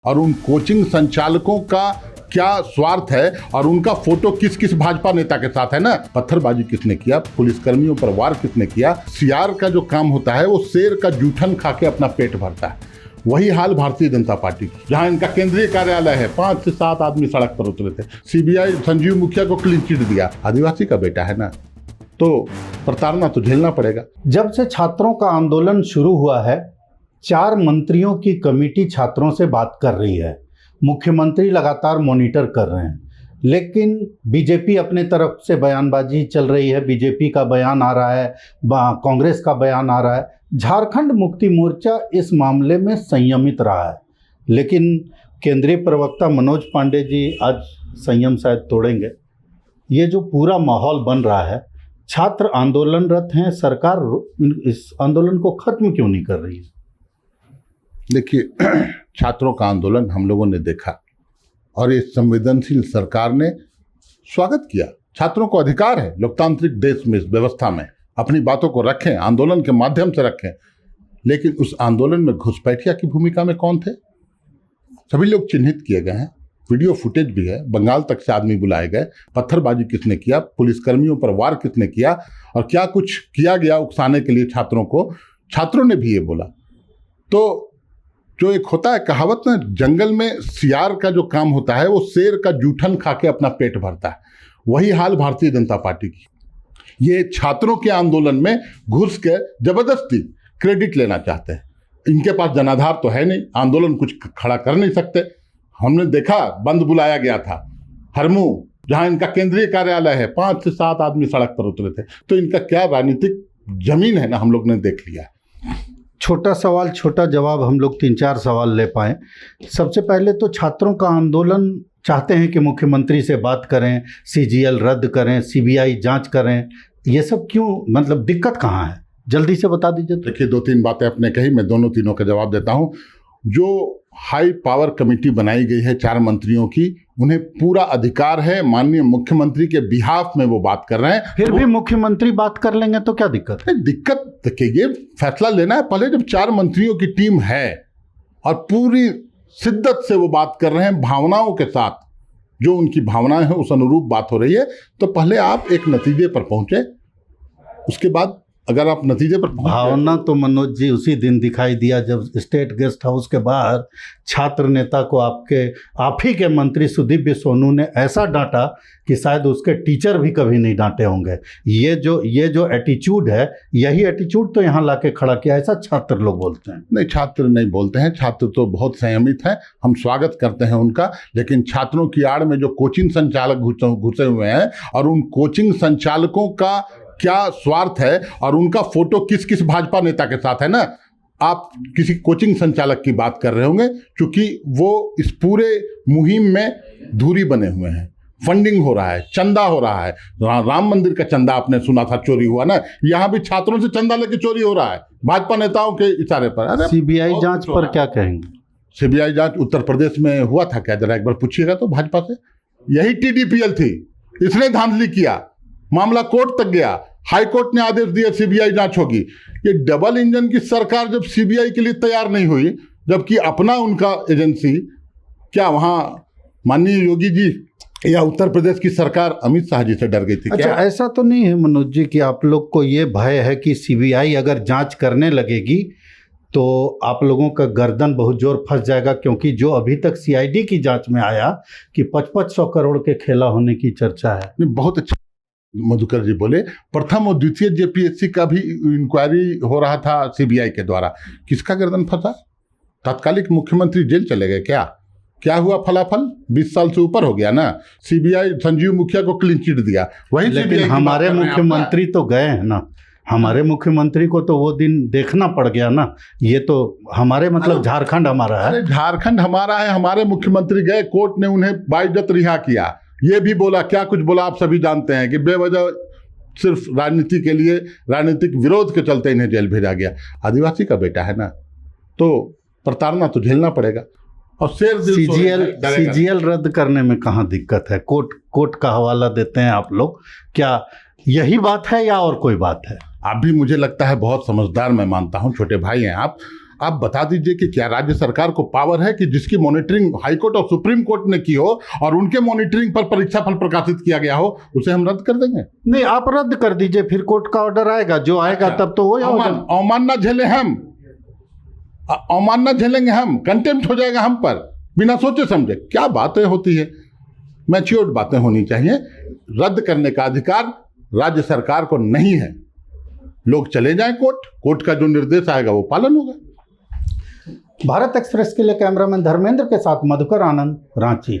और उन कोचिंग संचालकों का क्या स्वार्थ है और उनका फोटो किस किस भाजपा नेता के साथ है ना। पत्थरबाजी किसने किया, पुलिसकर्मियों पर वार किसने किया। सियार का जो काम होता है वो शेर का जूठन खा के अपना पेट भरता है। वही हाल भारतीय जनता पार्टी की, जहां इनका केंद्रीय कार्यालय है, 5 से 7 आदमी सड़क पर उतरे थे। सीबीआई संजीव मुखिया को क्लीन चिट दिया। आदिवासी का बेटा है ना, तो प्रताड़ना तो झेलना पड़ेगा। जब से छात्रों का आंदोलन शुरू हुआ है, 4 मंत्रियों की कमेटी छात्रों से बात कर रही है। मुख्यमंत्री लगातार मॉनिटर कर रहे हैं, लेकिन बीजेपी अपने तरफ से बयानबाजी चल रही है। बीजेपी का बयान आ रहा है, कांग्रेस का बयान आ रहा है। झारखंड मुक्ति मोर्चा इस मामले में संयमित रहा है, लेकिन केंद्रीय प्रवक्ता मनोज पांडे जी आज संयम शायद तोड़ेंगे। ये जो पूरा माहौल बन रहा है, छात्र आंदोलनरत हैं, सरकार इस आंदोलन को खत्म क्यों नहीं कर रही है? देखिए, छात्रों का आंदोलन हम लोगों ने देखा और इस संवेदनशील सरकार ने स्वागत किया। छात्रों को अधिकार है लोकतांत्रिक देश में, इस व्यवस्था में अपनी बातों को रखें, आंदोलन के माध्यम से रखें। लेकिन उस आंदोलन में घुसपैठिया की भूमिका में कौन थे? सभी लोग चिन्हित किए गए हैं, वीडियो फुटेज भी है। बंगाल तक से आदमी बुलाए गए। पत्थरबाजी किसने किया, पुलिसकर्मियों पर वार किसने किया और क्या कुछ किया गया उकसाने के लिए छात्रों को, छात्रों ने भी ये बोला। तो जो एक होता है कहावत ना, जंगल में सियार का जो काम होता है वो शेर का जूठन खा के अपना पेट भरता है। वही हाल भारतीय जनता पार्टी की। ये छात्रों के आंदोलन में घुस के जबरदस्ती क्रेडिट लेना चाहते हैं। इनके पास जनाधार तो है नहीं, आंदोलन कुछ खड़ा कर नहीं सकते। हमने देखा, बंद बुलाया गया था हरमू, जहां इनका केंद्रीय कार्यालय है, 5 से 7 आदमी सड़क पर उतरे थे। तो इनका क्या राजनीतिक जमीन है ना, हम लोग ने देख लिया। छोटा सवाल छोटा जवाब, हम लोग 3-4 सवाल ले पाएँ। सबसे पहले तो छात्रों का आंदोलन चाहते हैं कि मुख्यमंत्री से बात करें, सीजीएल रद्द करें, सीबीआई जांच करें। ये सब क्यों, मतलब दिक्कत कहाँ है? जल्दी से बता दीजिए। देखिए, 2-3 बातें आपने कही, मैं दोनों तीनों का जवाब देता हूँ। जो हाई पावर कमेटी बनाई गई है 4 मंत्रियों की, उन्हें पूरा अधिकार है, माननीय मुख्यमंत्री के बिहाफ में वो बात कर रहे हैं। फिर भी मुख्यमंत्री बात कर लेंगे तो क्या दिक्कत है? दिक्कत देखिए, ये फैसला लेना है पहले। जब 4 मंत्रियों की टीम है और पूरी शिद्दत से वो बात कर रहे हैं, भावनाओं के साथ, जो उनकी भावनाएं हैं उस अनुरूप बात हो रही है, तो पहले आप एक नतीजे पर पहुंचे। उसके बाद अगर आप नतीजे पर भावना तो मनोज जी उसी दिन दिखाई दिया जब स्टेट गेस्ट हाउस के बाहर छात्र नेता को आप ही के मंत्री सुदीव्य सोनू ने ऐसा डांटा कि शायद उसके टीचर भी कभी नहीं डांटे होंगे। ये जो एटीट्यूड है, यही एटीट्यूड तो यहाँ लाके खड़ा किया, ऐसा छात्र लोग बोलते हैं। नहीं, छात्र नहीं बोलते हैं, छात्र तो बहुत संयमित हैं, हम स्वागत करते हैं उनका। लेकिन छात्रों की आड़ में जो कोचिंग संचालक घुसे हुए हैं और उन कोचिंग संचालकों का क्या स्वार्थ है और उनका फोटो किस किस भाजपा नेता के साथ है ना। आप किसी कोचिंग संचालक की बात कर रहे होंगे, क्योंकि वो इस पूरे मुहिम में धुरी बने हुए हैं। फंडिंग हो रहा है, चंदा हो रहा है। राम मंदिर का चंदा आपने सुना था चोरी हुआ ना, यहाँ भी छात्रों से चंदा लेके चोरी हो रहा है भाजपा नेताओं के इशारे पर। अरे सीबीआई जांच पर क्या कहेंगे? सीबीआई जांच उत्तर प्रदेश में हुआ था क्या, जरा एक बार पूछिएगा तो भाजपा से। यही TDPL थी, इसने धांधली किया, मामला कोर्ट तक गया, हाई कोर्ट ने आदेश दिया सीबीआई जांच होगी। ये डबल इंजन की सरकार जब सीबीआई के लिए तैयार नहीं हुई, जबकि अपना उनका एजेंसी, क्या वहां माननीय योगी जी या उत्तर प्रदेश की सरकार अमित शाह जी से डर गई थी? अच्छा, क्या ऐसा तो नहीं है मनोज जी कि आप लोग को ये भय है कि सीबीआई अगर जांच करने लगेगी तो आप लोगों का गर्दन बहुत जोर फंस जाएगा? क्योंकि जो अभी तक सीआईडी की जांच में आया कि 5500 करोड़ के खेला होने की चर्चा है। नहीं, बहुत अच्छा मधुकर जी बोले। प्रथम और द्वितीय जेपीएससी का भी इंक्वायरी हो रहा था सीबीआई के द्वारा, किसका गर्दन फंसा? तात्कालिक मुख्यमंत्री जेल चले गए क्या हुआ फलाफल? 20 साल से ऊपर हो गया ना। सीबीआई संजीव मुखिया को क्लीन चिट दिया। वही लेकिन हमारे मुख्यमंत्री तो गए हैं ना, हमारे मुख्यमंत्री को तो वो दिन देखना पड़ गया ना। ये तो हमारे मतलब झारखंड हमारा है। झारखंड हमारा है, हमारे मुख्यमंत्री गए, कोर्ट ने उन्हें बाइज्जत रिहा किया। ये भी बोला, क्या कुछ बोला आप सभी जानते हैं, कि बेवजह सिर्फ राजनीति के लिए, राजनीतिक विरोध के चलते इन्हें जेल भेजा गया। आदिवासी का बेटा है ना, तो प्रताड़ना तो झेलना पड़ेगा। और सीजीएल रद्द करने में कहाँ दिक्कत है? कोर्ट का हवाला देते हैं आप लोग, क्या यही बात है या और कोई बात है? आप भी, मुझे लगता है बहुत समझदार, मैं मानता हूँ, छोटे भाई हैं आप। आप बता दीजिए कि क्या राज्य सरकार को पावर है कि जिसकी मॉनिटरिंग हाईकोर्ट और सुप्रीम कोर्ट ने की हो और उनके मॉनिटरिंग पर परीक्षा फल प्रकाशित किया गया हो, उसे हम रद्द कर देंगे? नहीं, आप रद्द कर दीजिए, फिर कोर्ट का ऑर्डर आएगा, जो आएगा तब तो वो अवमानना झेले हम, अवमानना झेलेंगे हम, कंटेम्प्ट हो जाएगा हम पर बिना सोचे समझे। क्या बातें होती है, मैच्योर्ड बातें होनी चाहिए। रद्द करने का अधिकार राज्य सरकार को नहीं है। लोग चले जाएं कोर्ट, कोर्ट का जो निर्देश आएगा वो पालन होगा। भारत एक्सप्रेस के लिए कैमरामैन धर्मेंद्र के साथ मधुकर आनंद, रांची।